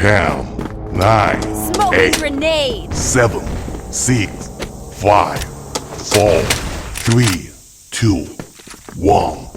10, 9, Smoking 8, grenade! 7, 6, 5, 4, 3, 2, 1.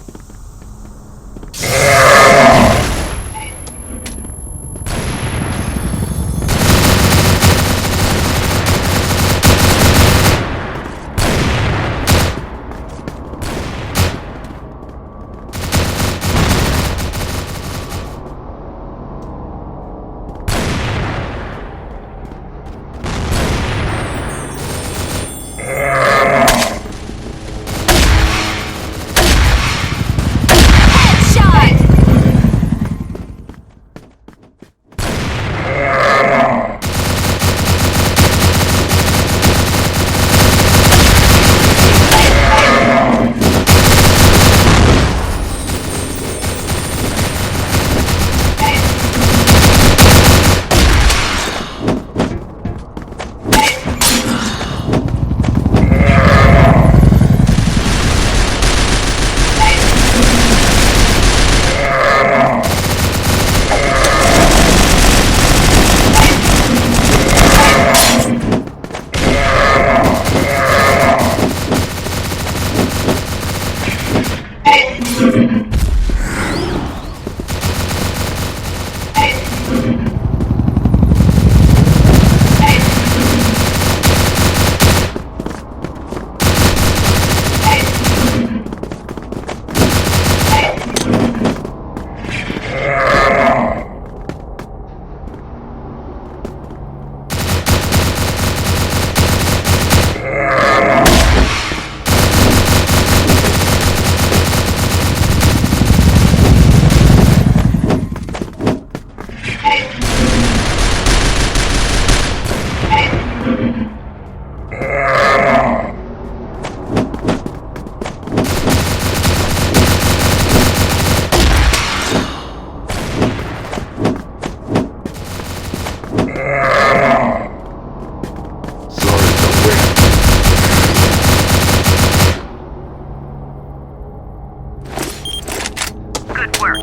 Good work.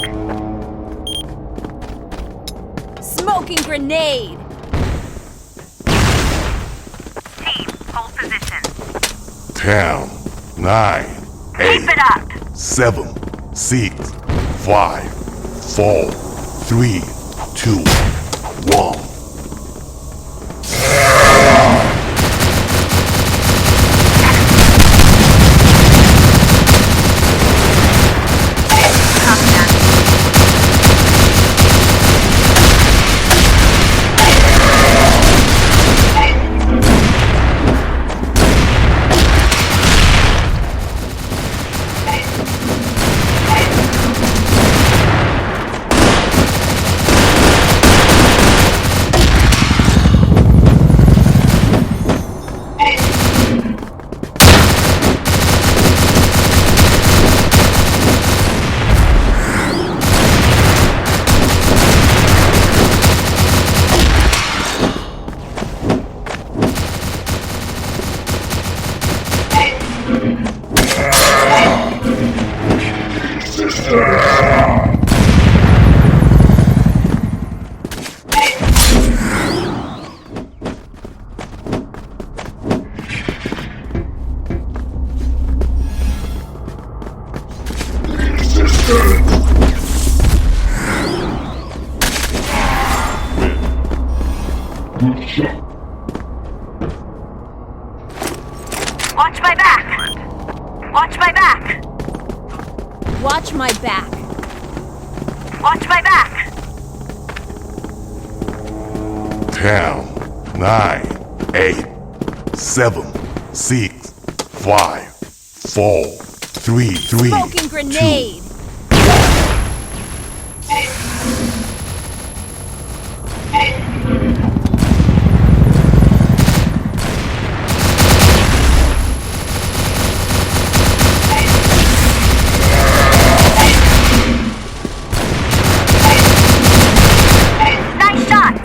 Smoking grenade! Team, hold position. 10, 9, Keep 8, it up. 7, 6, 5, 4, 3, 2, 1. Copy that. Watch my back! Watch my back! Watch my back! Watch my back! 10, 9, 8, 7, 6, 5, 4, 3, 2, Smoking grenade! Nice shot!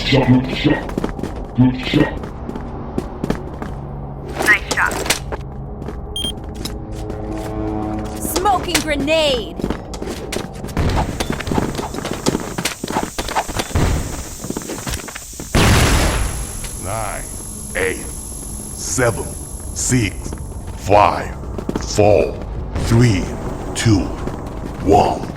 Good shot. Good shot. Nice shot. Smoking grenade! 9, 8, 7, 6, 5, 4, 3, 2, 1.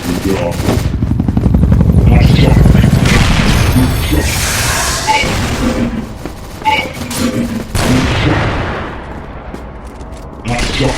Good job. Nice shot. Good shot. Nice shot.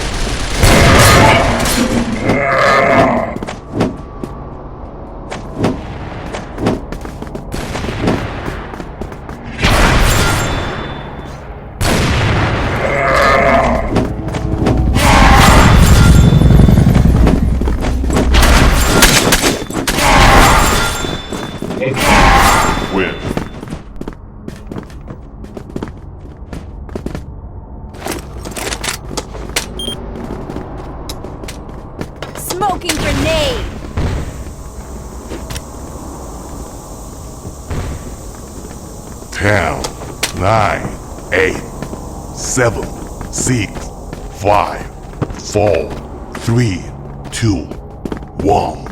Win. Smoking grenade! 10, 9, 8, 7, 6, 5, 4, 3, 2, 1.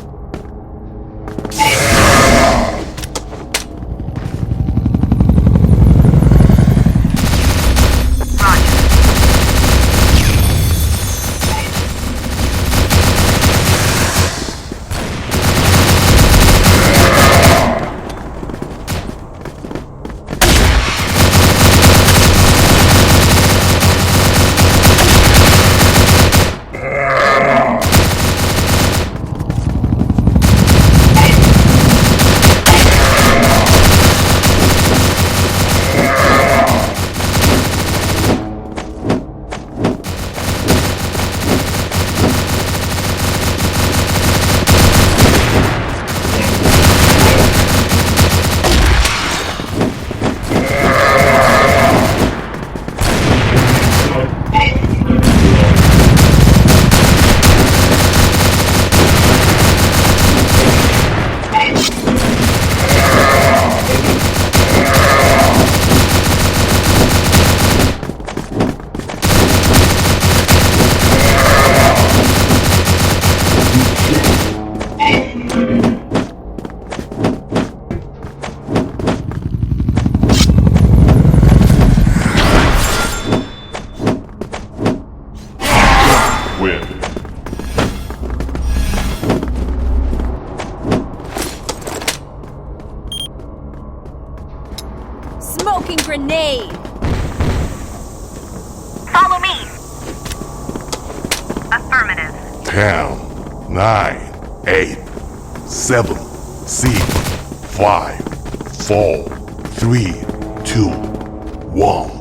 Win. Smoking grenade! Follow me. Affirmative. 10, 9, 8, 7, 6, 5, 4, 3, 2, 1.